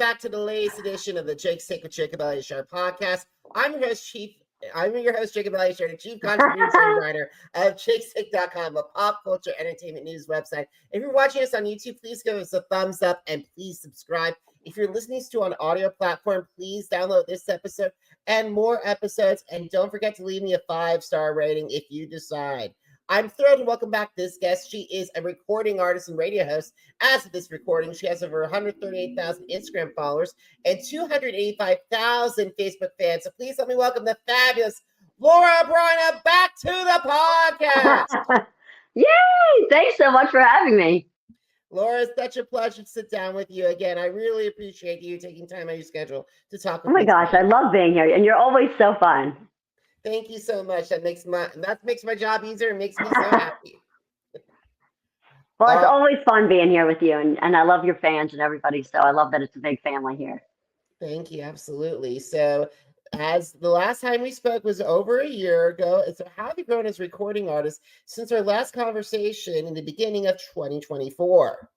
back to the latest edition of the Jacob Elyachar Podcast. I'm your host, Jacob Elyachar, the chief contributing writer of Jtwje.com, a pop culture entertainment news website. If you're watching us on YouTube, please give us a thumbs up and please subscribe. If you're listening to on audio platform, please download this episode and more episodes. And don't forget to leave me a 5-star rating if you decide. I'm thrilled to welcome back this guest. She is a recording artist and radio host. As of this recording, she has over 138,000 Instagram followers and 285,000 Facebook fans. So please let me welcome the fabulous Bryna back to the podcast. Yay! Thanks so much for having me. Laura, it's such a pleasure to sit down with you again. I really appreciate you taking time out of your schedule to talk with me. Oh my gosh, I love being here, and you're always so fun. Thank you so much. That makes my job easier and makes me so happy. Well, it's always fun being here with you, and I love your fans and everybody, so I love that it's a big family here. Thank you. Absolutely. So as the last time we spoke was over a year ago, so how have you grown as a recording artist since our last conversation in the beginning of 2024?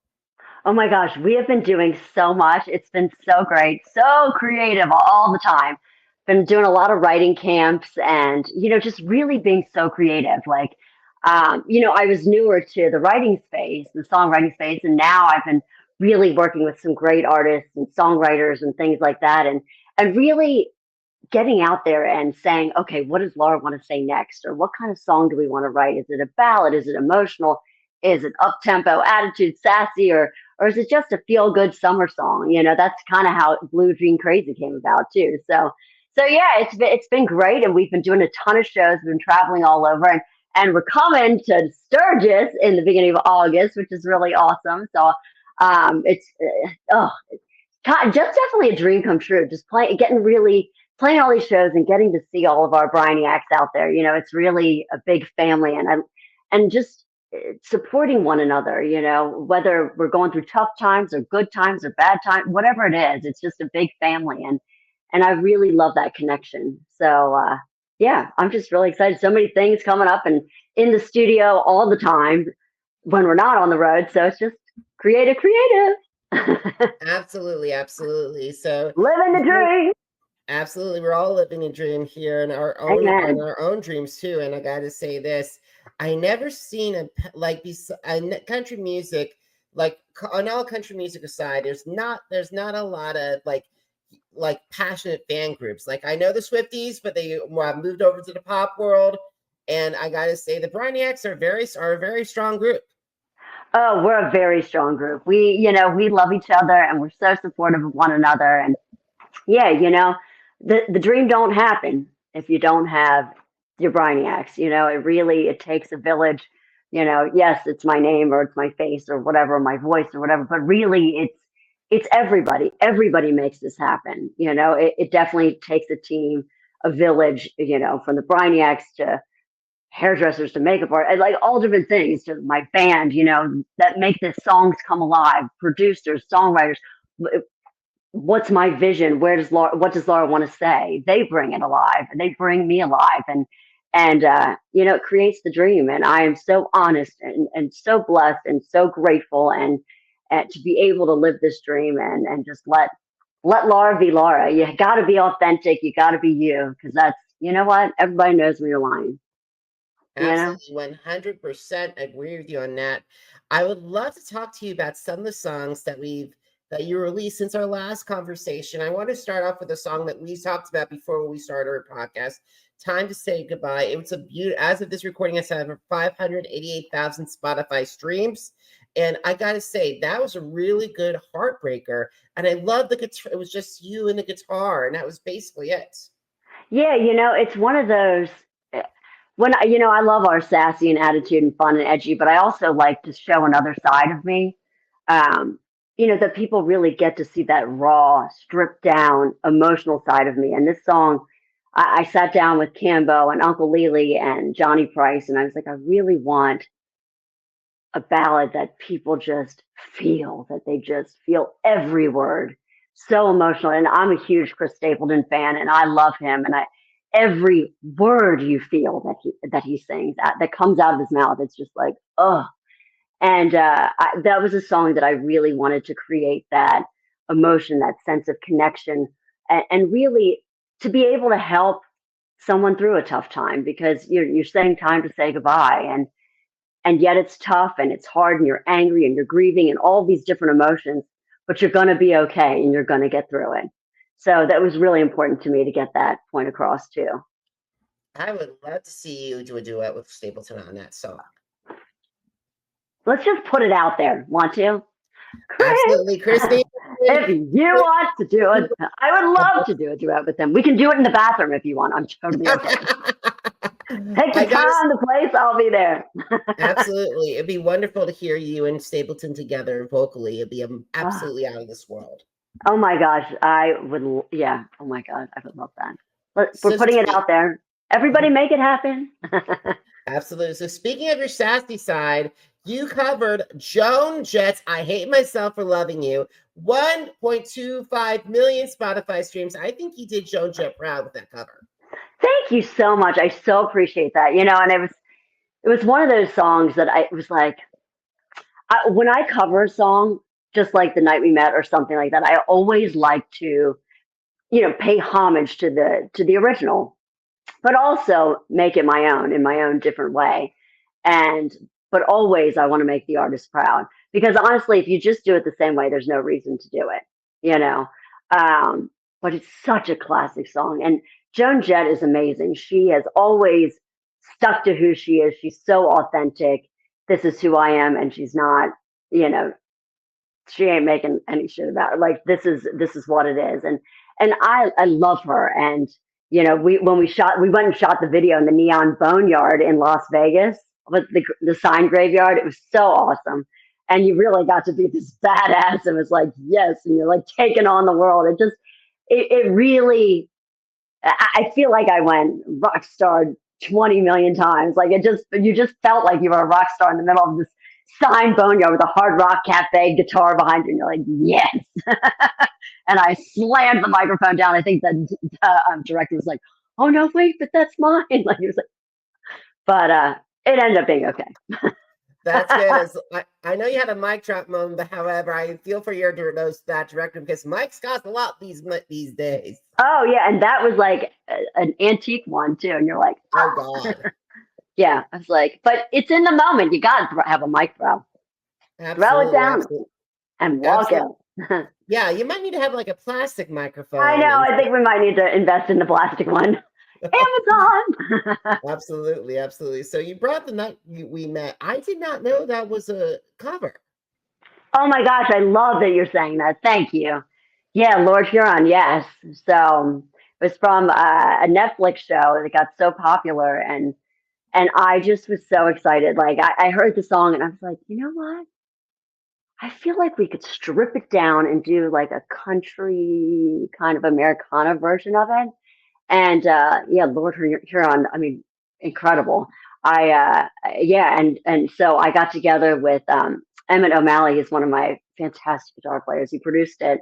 Oh my gosh, we have been doing so much. It's been so great, so creative all the time. Been doing a lot of writing camps and, just really being so creative. Like, I was newer to the writing space, the songwriting space, and now I've been really working with some great artists and songwriters and things like that, and really getting out there and saying, okay, what does Laura want to say next? Or what kind of song do we want to write? Is it a ballad? Is it emotional? Is it up-tempo, attitude, sassy, or is it just a feel-good summer song? That's kind of how Blue Dream Crazy came about too. So yeah, it's been great, and we've been doing a ton of shows. We've been traveling all over, and we're coming to Sturgis in the beginning of August, which is really awesome. So it's just definitely a dream come true. Just playing all these shows and getting to see all of our Bryniacs out there. It's really a big family, and just supporting one another. Whether we're going through tough times or good times or bad times, whatever it is, it's just a big family, and I really love that connection. So, yeah, I'm just really excited. So many things coming up and in the studio all the time when we're not on the road. So it's just creative. Absolutely. So living the dream. Absolutely. We're all living a dream here in our own dreams too. And I got to say this, I never seen country music, like on all country music aside, there's not a lot of like passionate fan groups. Like I know the Swifties, but they moved over to the pop world, and I gotta say the Bryniacs are a very strong group. Oh, we're a very strong group. We love each other, and we're so supportive of one another. And yeah, the dream don't happen if you don't have your Bryniacs. It takes a village. Yes, it's my name or it's my face or whatever, my voice or whatever, but really it's everybody. Everybody makes this happen. It definitely takes a team, a village, from the Bryniacs to hairdressers to makeup art, like all different things, to my band, that make the songs come alive, producers, songwriters. What's my vision? What does Laura want to say? They bring it alive, and they bring me alive, and it creates the dream. And I am so honest and so blessed and so grateful and to be able to live this dream and just let Laura be Laura. You got to be authentic. You got to be you, because that's, what? Everybody knows when you're lying. Absolutely, 100% agree with you on that. I would love to talk to you about some of the songs that you released since our last conversation. I want to start off with a song that we talked about before we started our podcast, Time to Say Goodbye. It was as of this recording, it's had over 588,000 Spotify streams. And I got to say, that was a really good heartbreaker. And I love the guitar. It was just you and the guitar, and that was basically it. Yeah, it's one of those, when, I love our sassy and attitude and fun and edgy, but I also like to show another side of me, that people really get to see that raw, stripped down, emotional side of me. And this song, I sat down with Cambo and Uncle Lily and Johnny Price, and I was like, I really want a ballad that people just feel, that they just feel every word, so emotional. And I'm a huge Chris Stapleton fan, and I love him, and every word you feel that he sings that comes out of his mouth, it's just like, oh. And that was a song that I really wanted to create, that emotion, that sense of connection, and really to be able to help someone through a tough time, because you're saying time to say goodbye, and yet it's tough and it's hard and you're angry and you're grieving and all these different emotions, but you're going to be okay and you're going to get through it. So that was really important to me to get that point across too. I would love to see you do a duet with Stapleton on that song. Let's just put it out there. Want to? Chris, Absolutely, Christine. if you want to do it, I would love to do a duet with him. We can do it in the bathroom if you want. I'm totally okay. Take the time, the place, I'll be there. Absolutely. It'd be wonderful to hear you and Stapleton together vocally. It'd be absolutely out of this world. Oh my gosh, I would, yeah. Oh my God, I would love that. We're putting it out there. Everybody make it happen. Absolutely. So speaking of your sassy side, you covered Joan Jett's I Hate Myself for Loving You. 1.25 million Spotify streams. I think you did Joan Jett proud with that cover. Thank you so much. I so appreciate that. You know, and it was one of those songs that it was like, when I cover a song, just like The Night We Met or something like that, I always like to, you know, pay homage to the original, but also make it my own in my own different way. But always I want to make the artist proud, because honestly, if you just do it the same way, there's no reason to do it, you know. But it's such a classic song, and Joan Jett is amazing. She has always stuck to who she is. She's so authentic. This is who I am, and she's not, you know, she ain't making any shit about it. Like this is what it is, and I love her. And you know, we went and shot the video in the Neon Boneyard in Las Vegas with the sign graveyard. It was so awesome, and you really got to be this badass. And was like, yes, and you're like taking on the world. It really, I feel like I went rock star 20 million times. Like you just felt like you were a rock star in the middle of this signed boneyard with a Hard Rock Cafe guitar behind you, and you're like, yes. And I slammed the microphone down. I think the director was like, oh no, wait, but that's mine. Like he was like, but it ended up being okay. That's good. I know you had a mic drop moment, but however, I feel for that director, because mics cost a lot these days. Oh yeah, and that was like an antique one too, and you're like, oh God. Yeah, I was like, but it's in the moment. You got to have a mic throw. Throw it down and walk out. Yeah, you might need to have like a plastic microphone. I know. I think we might need to invest in the plastic one. Amazon. Absolutely, absolutely. So you brought The Night We Met. I did not know that was a cover. Oh my gosh, I love that you're saying that. Thank you. Yeah, Lord Huron. Yes. So it was from a Netflix show that got so popular, and I just was so excited. Like I heard the song and I was like, you know what? I feel like we could strip it down and do like a country kind of Americana version of it. And yeah, Lord Huron, I mean, incredible. And so I got together with Emmett O'Malley. He's one of my fantastic guitar players. He produced it.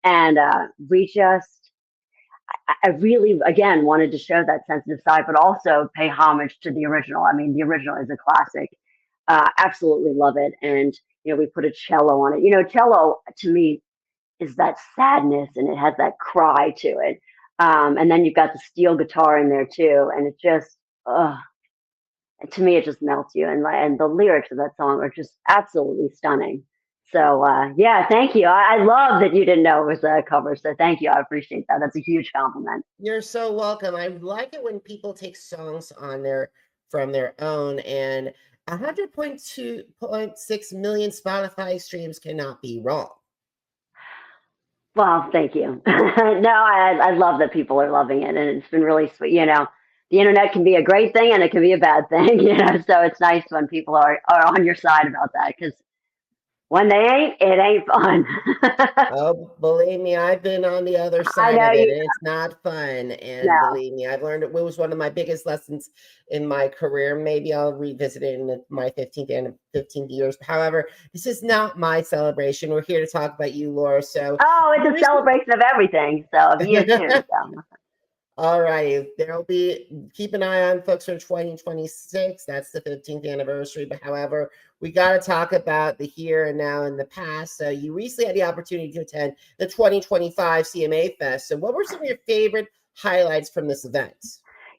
And I really, again, wanted to show that sensitive side, but also pay homage to the original. I mean, the original is a classic. Absolutely love it. And, you know, we put a cello on it. You know, cello to me is that sadness, and it has that cry to it. And then you've got the steel guitar in there too. And it just, to me, it just melts you. And the lyrics of that song are just absolutely stunning. So, yeah, thank you. I love that you didn't know it was a cover. So thank you. I appreciate that. That's a huge compliment. You're so welcome. I like it when people take songs from their own, and 100.6 million Spotify streams cannot be wrong. Well, thank you. No, I love that people are loving it, and it's been really sweet. You know, the internet can be a great thing and it can be a bad thing, you know, so it's nice when people are on your side about that, because when they ain't, it ain't fun. Oh, believe me, I've been on the other side of it. It's not fun. And believe me, I've learned it was one of my biggest lessons in my career. Maybe I'll revisit it in my 15th years. However, this is not my celebration. We're here to talk about you, Laura. So, it's a celebration of everything. So of you too. So. All right. keep an eye on folks for 2026. That's the 15th anniversary. But however, we got to talk about the here and now and the past. So you recently had the opportunity to attend the 2025 CMA Fest. So what were some of your favorite highlights from this event?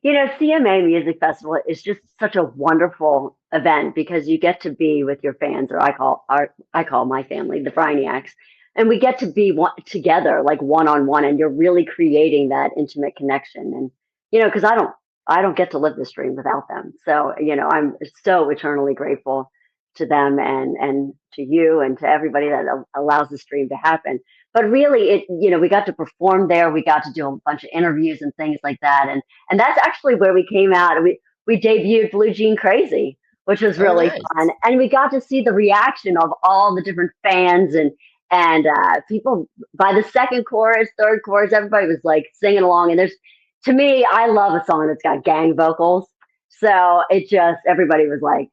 CMA Music Festival is just such a wonderful event because you get to be with your fans, or I call my family the Bryniacs, and we get to be together, like one-on-one, and you're really creating that intimate connection. And because I don't get to live this dream without them. So I'm so eternally grateful to them and to you and to everybody that allows this dream to happen. But really, we got to perform there. We got to do a bunch of interviews and things like that. And that's actually where we came out. We debuted Blue Jean Crazy, which was really fun. And we got to see the reaction of all the different fans and people. By the second chorus, third chorus, everybody was like singing along. And to me, I love a song that's got gang vocals. So everybody was like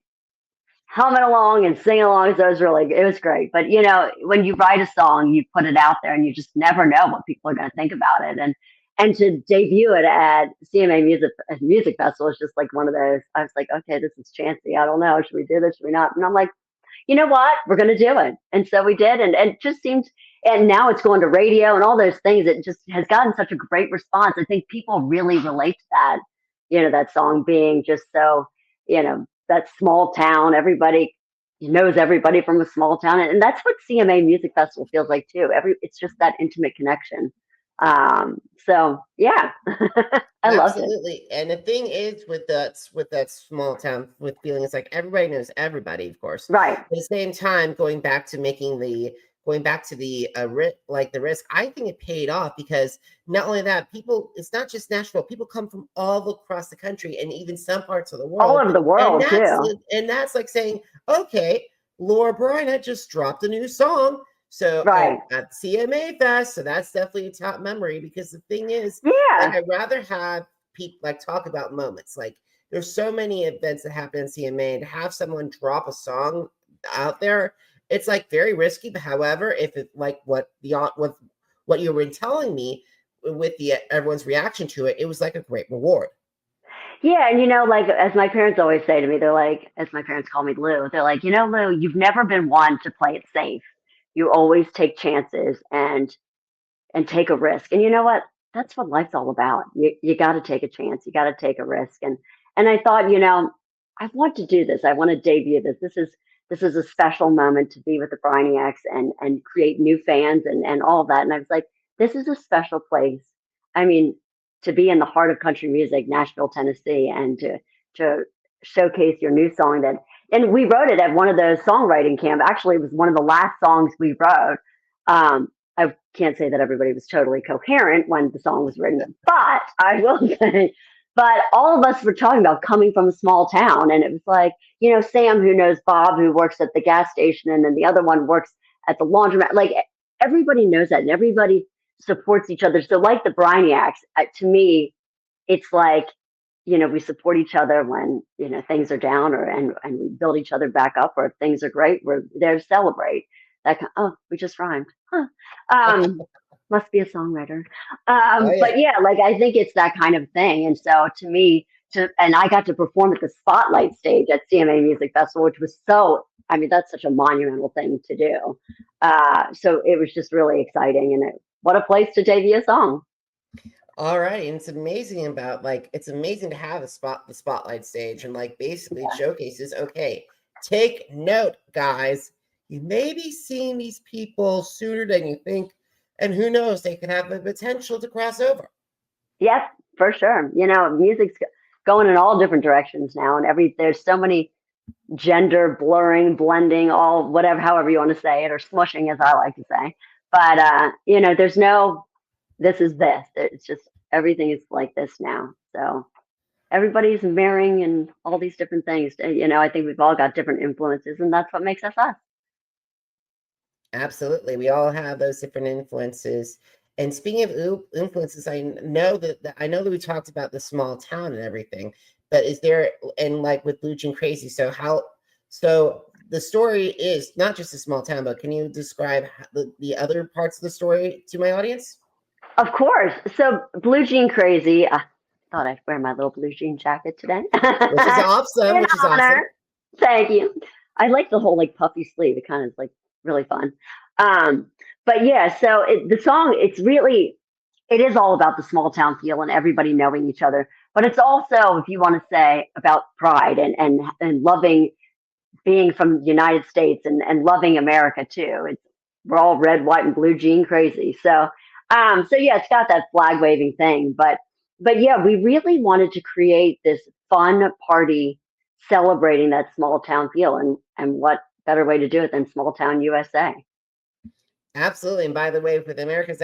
humming along and singing along. So it was great. But when you write a song, you put it out there and you just never know what people are going to think about it. And to debut it at CMA Music Festival is just like one of those. I was like, okay, this is chancy. I don't know. Should we do this? Should we not? And I'm like, you know what? We're going to do it. And so we did. And it just seems, and now it's going to radio and all those things. It just has gotten such a great response. I think people really relate to that, that song being just so, that small town. Everybody knows everybody from a small town. And that's what CMA Music Festival feels like too. It's just that intimate connection. So yeah, I love it. Absolutely. And the thing is with that small town with feeling, it's like everybody knows everybody, of course. Right. At the same time, going back to the risk, I think it paid off because not only that, it's not just Nashville, people come from all across the country and even some parts of the world. All over the world, too. And that's like saying, okay, Laura Bryna just dropped a new song. So at CMA Fest, so that's definitely a top memory because the thing is, I'd rather have people talk about moments. Like there's so many events that happen in CMA and to have someone drop a song out there, it's very risky. But however, if it what you were telling me with everyone's reaction to it, it was like a great reward. Yeah, and as my parents always say to me, they're like, as my parents call me Lou, they're like, Lou, you've never been one to play it safe. You always take chances and take a risk. And you know what? That's what life's all about. You got to take a chance. You got to take a risk. And I thought, I want to do this. I want to debut this. This is a special moment to be with the Bryniacs and create new fans and all of that. And I was like, this is a special place. I mean, to be in the heart of country music, Nashville, Tennessee, and to showcase your new song and we wrote it at one of those songwriting camps. Actually, it was one of the last songs we wrote. I can't say that everybody was totally coherent when the song was written, but I will say, but all of us were talking about coming from a small town. And it was like, Sam, who knows Bob, who works at the gas station, and then the other one works at the laundromat. Like everybody knows that and everybody supports each other. So like the Bryniacs, to me, it's like, we support each other when, things are down and we build each other back up, or if things are great, we're there to celebrate. We just rhymed. Huh. Must be a songwriter. But yeah, I think it's that kind of thing. And so to me, and I got to perform at the Spotlight stage at CMA Music Festival, which was that's such a monumental thing to do. So it was just really exciting, and what a place to debut a song. All right, and it's amazing to have the Spotlight stage and basically showcases. Okay, take note, guys. You may be seeing these people sooner than you think, and who knows, they can have the potential to cross over. Yes, for sure. Music's going in all different directions now, and there's so many gender blending, however you want to say it, or smushing, as I like to say. But there's no this is this. It's just everything is like this now. So everybody's marrying and all these different things. I think we've all got different influences, and that's what makes us us. Absolutely. We all have those different influences. And speaking of influences, I know that we talked about the small town and everything, but is there, and with Blue Jean Crazy, so the story is not just a small town, but can you describe the other parts of the story to my audience? Of course. So Blue Jean Crazy, I thought I'd wear my little blue jean jacket today. Which is awesome. Thank you. I like the whole like puffy sleeve. It kind of is like really fun. Um, but yeah, so the song, it is all about the small town feel and everybody knowing each other. But it's also, if you want to say, about pride and loving being from the United States and loving America too. We're all red, white, and blue jean crazy. So yeah, it's got that flag waving thing. But yeah, we really wanted to create this fun party celebrating that small town feel, and what better way to do it than small town USA? Absolutely. And by the way, with America's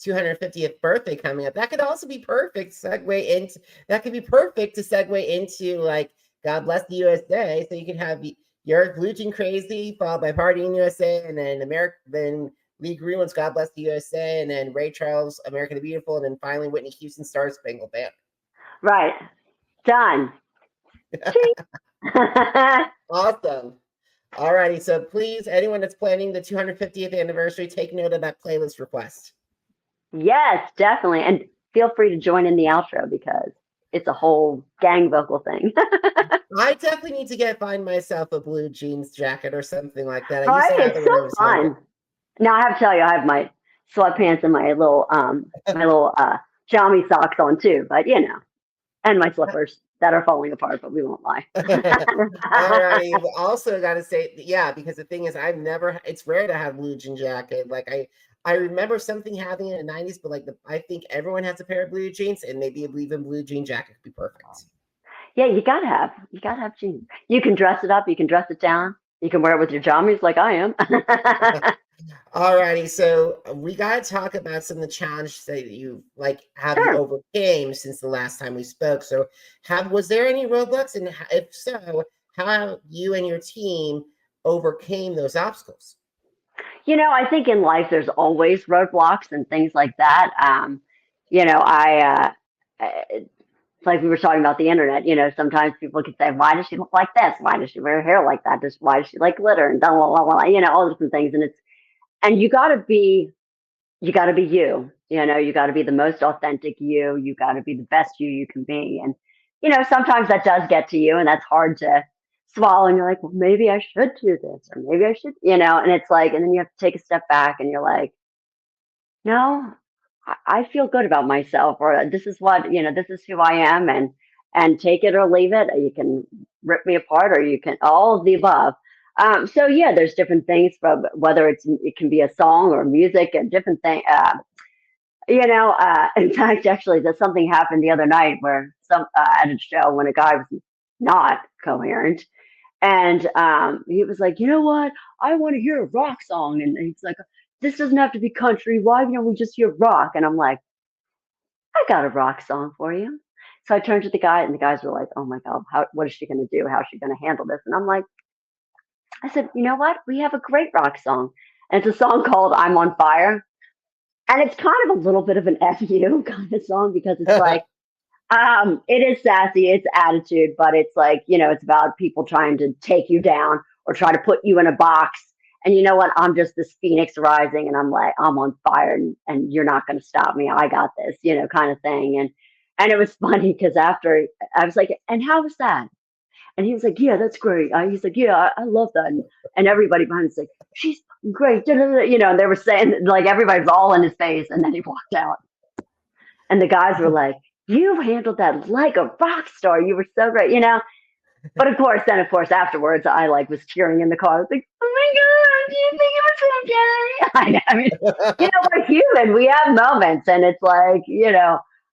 250th birthday coming up, that could also be perfect segue into that could be perfect to segue into like God bless the USA. So you can have your Blue Jean Crazy followed by Party in USA, and then then Lee Greenwood's God Bless the USA, and then Ray Charles America the Beautiful, and then finally Whitney Houston Star Spangled Banner. Right. Done. Awesome. Alrighty, so please, anyone that's planning the 250th anniversary, take note of that playlist request. Yes, definitely. And feel free to join in the outro because it's a whole gang vocal thing. I definitely need to find myself a blue jeans jacket or something like that. All right, it's so fun. Now I have to tell you, I have my sweatpants and my little jammy socks on too, but and my slippers that are falling apart, but we won't lie. All right. Also got to say, yeah, because the thing is, it's rare to have blue jean jacket. Like I remember something having it in the 90s, but like I think everyone has a pair of blue jeans, and maybe even blue jean jacket could be perfect. Yeah, you gotta have jeans. You can dress it up, you can dress it down, you can wear it with your jammies like I am. All righty, so we got to talk about some of the challenges that you overcame since the last time we spoke. So, was there any roadblocks, and if so, how you and your team overcame those obstacles? I think in life there's always roadblocks and things like that. Like we were talking about the internet, sometimes people can say, why does she look like this? Why does she wear hair like that? Why does she like glitter and blah, blah, blah, blah, all different things. And you gotta be you, you gotta be the most authentic you. You gotta be the best you can be. And, sometimes that does get to you and that's hard to swallow. And you're like, well, maybe I should do this or maybe I should, and it's like, and then you have to take a step back and you're like, no, I feel good about myself, or this is this is who I am, and take it or leave it. You can rip me apart, or you can all of the above. So yeah, there's different things from whether it can be a song or music and different thing. In fact, actually, there's something happened the other night where at a show when a guy was not coherent, and he was like, you know what, I want to hear a rock song, and he's like, this doesn't have to be country. Why don't we just hear rock? And I'm like, I got a rock song for you. So I turned to the guy, and the guys were like, oh my God, what is she going to do? How's she going to handle this? And I'm like, I said, you know what? We have a great rock song. And it's a song called I'm on Fire. And it's kind of a little bit of an FU kind of song because it's like, it is sassy, it's attitude, but it's like, it's about people trying to take you down or try to put you in a box. And you know what? I'm just this phoenix rising, and I'm like, I'm on fire, and you're not going to stop me. I got this, kind of thing. And it was funny because after I was like, and how was that? And he was like, yeah, that's great. He's like, yeah, I love that. And everybody behind was like, she's great. And they were saying, like, everybody's all in his face. And then he walked out. And the guys were like, you handled that like a rock star. You were so great, But of course, afterwards, I was cheering in the car. I was like, oh my God, do you think it was so good? I mean, we're human. We have moments. And it's like,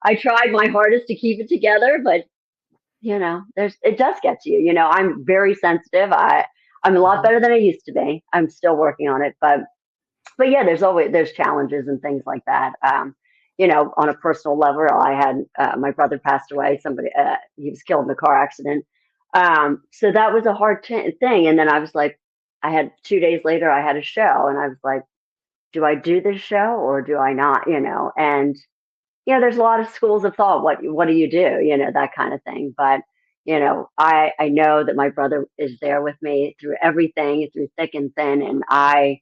I tried my hardest to keep it together, but it does get to you. I'm very sensitive. I'm a lot better than I used to be. I'm still working on it, but yeah, there's challenges and things like that. On a personal level, I had my brother passed away. He was killed in a car accident. So that was a hard thing. And then I was like, 2 days later, I had a show, and I was like, do I do this show or do I not? And there's a lot of schools of thought. What do you do? That kind of thing. But, I know that my brother is there with me through everything, through thick and thin. And I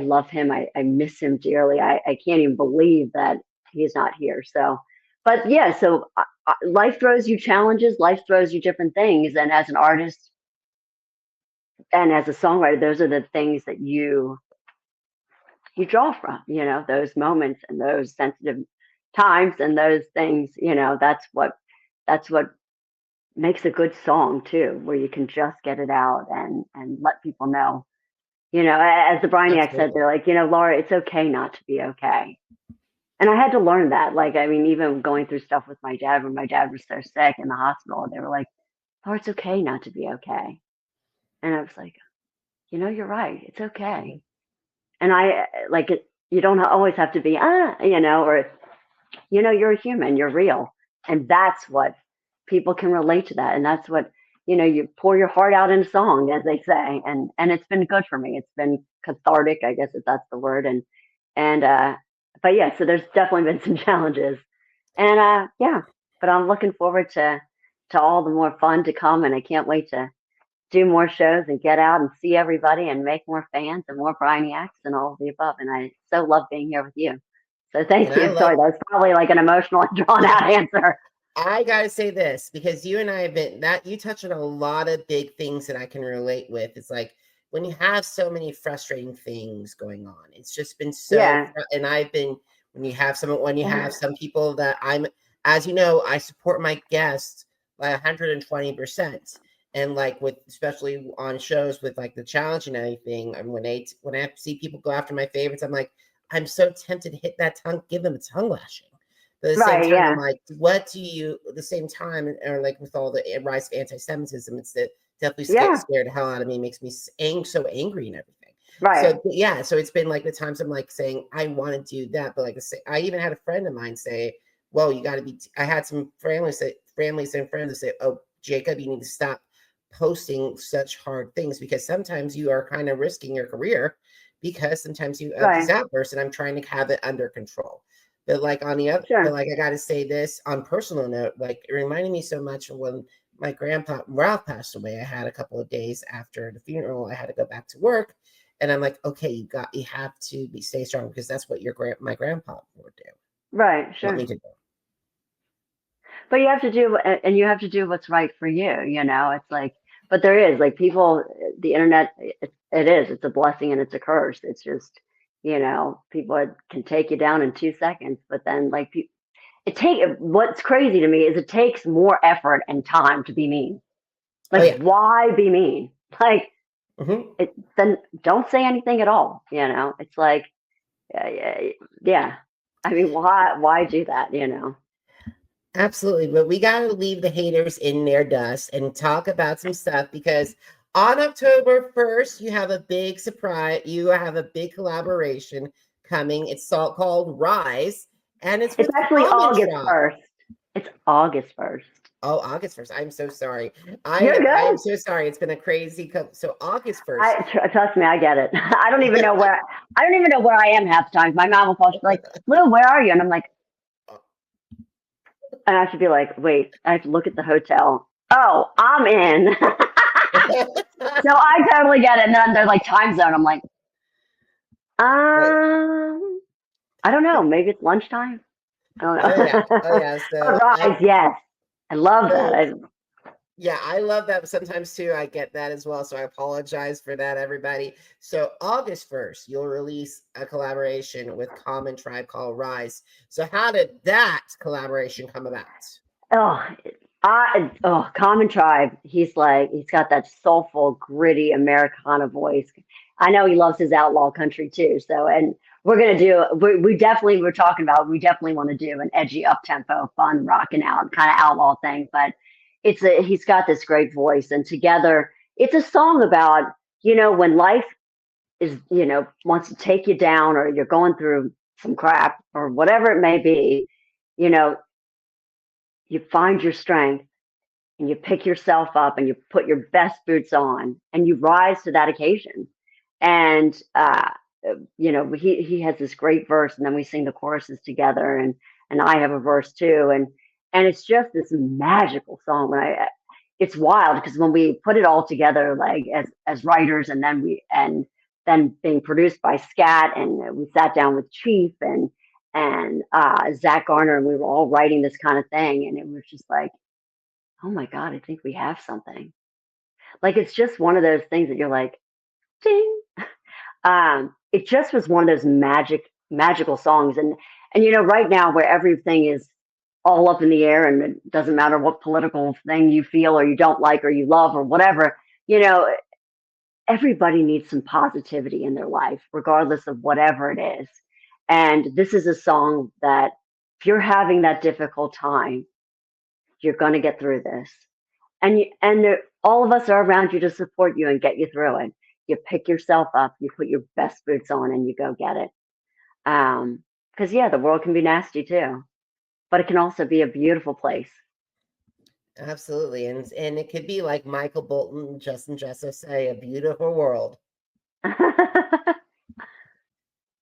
love him. I miss him dearly. I can't even believe that he's not here. So, but yeah, so life throws you challenges. Life throws you different things. And as an artist, and as a songwriter, those are the things that you draw from, those moments and those sensitive times and those things, that's what makes a good song too, where you can just get it out and let people know. As the Bryniacs said, Absolutely. they're like, Laura, it's okay not to be okay. And I had to learn that. Like, I mean, even going through stuff with my dad when my dad was so sick in the hospital, they were like, Laura, it's okay not to be okay. And I was like, you're right. It's okay. And I like it. You don't always have to be, or, you're a human, you're real. And that's what people can relate to that. And that's what, you pour your heart out in a song, as they say. And it's been good for me. It's been cathartic, I guess, if that's the word. And but yeah, so there's definitely been some challenges. And yeah, but I'm looking forward to all the more fun to come. And I can't wait to do more shows and get out and see everybody and make more fans and more Bryniacs and all of the above. And I so love being here with you. So And thank I you. love Sorry, that was probably like an emotional and drawn out answer. I gotta say this because you and I have been that you touch on a lot of big things that I can relate with. It's like when you have so many frustrating things going on, it's just been so. Yeah. And I've been when you have some people that as you know, I support my guests by 120%. And like with especially on shows with like the challenge and anything, and when I see people go after my favorites, I'm like, I'm so tempted to hit that tongue, give them a tongue lashing. But at the same Right. time, I'm Yeah. like, what do you, at the same time, or like with all the rise of anti Semitism, it's that definitely Yeah. scared the hell out of me, makes me so angry and everything. Right. So, yeah, so it's been like the times I'm like saying, I want to do that. But like, I even had a friend of mine say, well, you got to be, I had some families and friends that say, oh, Jacob, you need to stop posting such hard things because sometimes you are kind of risking your career because sometimes you have these Right. outbursts and I'm trying to have it under control. But like on the other, but Sure. like I got to say this on personal note, like it reminded me so much of when my grandpa Ralph passed away. I had a couple of days after the funeral, I had to go back to work, and I'm like, okay, you have to stay strong because that's what my grandpa would do, Right. want Sure. me to do. But you have to do, and you have to do what's right for you. It's like, but there is like people, the internet, it's a blessing and it's a curse. It's just, people can take you down in 2 seconds, but then like what's crazy to me is it takes more effort and time to be mean. Oh Like, yeah. why be mean? Like, Hmm. then don't say anything at all. It's like, yeah. I mean, why do that? Absolutely, but we got to leave the haters in their dust and talk about some stuff because on October 1st, you have a big surprise. You have a big collaboration coming. It's called Rise, and it's It's with actually Common August Tribe. 1st. It's August 1st. Oh, August 1st. I'm so sorry. You're I am good. so sorry. It's been a crazy so August 1st. Trust me, I get it. I don't even know where I am half the time. My mom will call. She's like, "Lou, where are you?" And I'm like, and I should be like, "Wait, I have to look at the hotel. Oh, I'm in." So I totally get it. And then they're like time zone. I'm like, Right. I don't know. Maybe it's lunchtime. I don't Oh yeah. Oh know. yeah. But Rise, yes, I love that. So yeah, I love that. Sometimes too, I get that as well. So I apologize for that, everybody. So August 1st, you'll release a collaboration with Common Tribe called Rise. So how did that collaboration come about? Oh, Common Tribe. He's got that soulful, gritty Americana voice. I know he loves his outlaw country too. So, and we definitely, we're talking about, we definitely want to do an edgy, up tempo, fun, rocking out kind of outlaw thing. But he's got this great voice, and together, it's a song about, when life is, wants to take you down, or you're going through some crap, or whatever it may be. You know, you find your strength and you pick yourself up and you put your best boots on and you rise to that occasion. And he has this great verse, and then we sing the choruses together, and I have a verse too, and it's just this magical song. It's wild because when we put it all together, like as writers, and then being produced by Scat, and we sat down with Chief and Zach Garner, and we were all writing this kind of thing, and it was just like, oh my God, I think we have something. Like it's just one of those things that you're like, ding. It just was one of those magical songs. And right now where everything is all up in the air and it doesn't matter what political thing you feel or you don't like or you love or whatever, you know, everybody needs some positivity in their life, regardless of whatever it is. And this is a song that if you're having that difficult time, you're going to get through this. All of us are around you to support you and get you through it. You pick yourself up, you put your best boots on, and you go get it. Because yeah, the world can be nasty too, but it can also be a beautiful place. Absolutely, and it could be like Michael Bolton, Justin Jesso say, a beautiful world.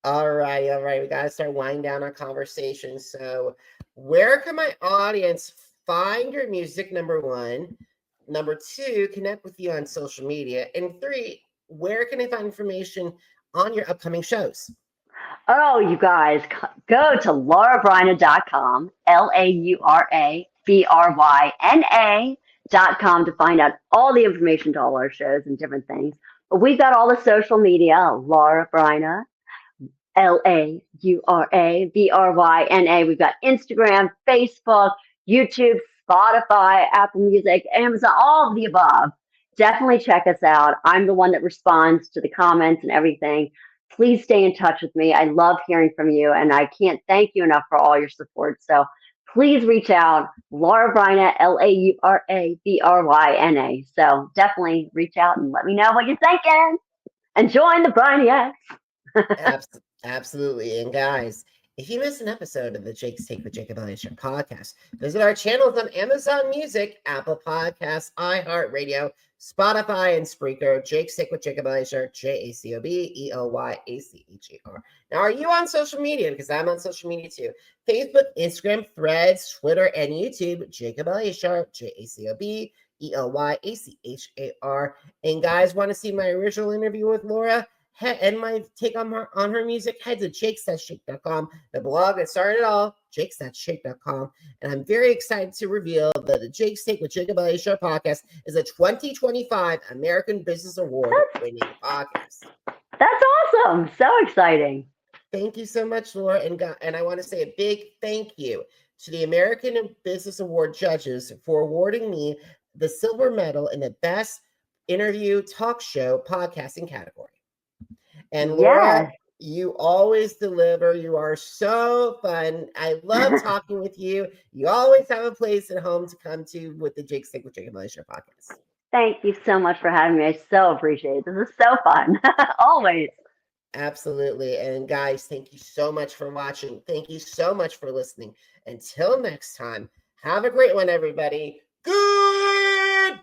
All right. We got to start winding down our conversation. So, where can my audience find your music? Number one. Number two, connect with you on social media. And three, where can I find information on your upcoming shows? Oh, you guys, go to laurabryna.com, LauraBryna.com to find out all the information to all our shows and different things. But we've got all the social media, Laura Bryna, LauraBryna. We've got Instagram, Facebook, YouTube, Spotify, Apple Music, Amazon, all of the above. Definitely check us out. I'm the one that responds to the comments and everything. Please stay in touch with me. I love hearing from you, and I can't thank you enough for all your support. So please reach out, Laura Bryna, LauraBryna. So definitely reach out and let me know what you're thinking. And join the Bryniacs. Absolutely. And guys, if you missed an episode of the Jake's Take with Jacob Elyachar podcast, visit our channels on Amazon Music, Apple Podcasts, iHeartRadio, Spotify, and Spreaker. Jake's Take with Jacob Elyachar, JACOBELYACHAR. Now, are you on social media? Because I'm on social media too. Facebook, Instagram, Threads, Twitter, and YouTube. Jacob Elyachar, JACOBELYACHAR. And guys, want to see my original interview with Laura and my take on her music? Head to jakes.shake.com, the blog that started it all, jakes.shake.com. And I'm very excited to reveal that the Jake's Take with Jacob Elyachar podcast is a 2025 American Business Award winning podcast. That's awesome. So exciting. Thank you so much, Laura. And I want to say a big thank you to the American Business Award judges for awarding me the silver medal in the best interview talk show podcasting category. And Laura, you always deliver. You are so fun. I love talking with you. You always have a place at home to come to with the Jake's Take with Jacob Elyachar podcast. Thank you so much for having me. I so appreciate it. This is so fun. Always. Absolutely. And guys, thank you so much for watching. Thank you so much for listening. Until next time, have a great one, everybody. Goodbye.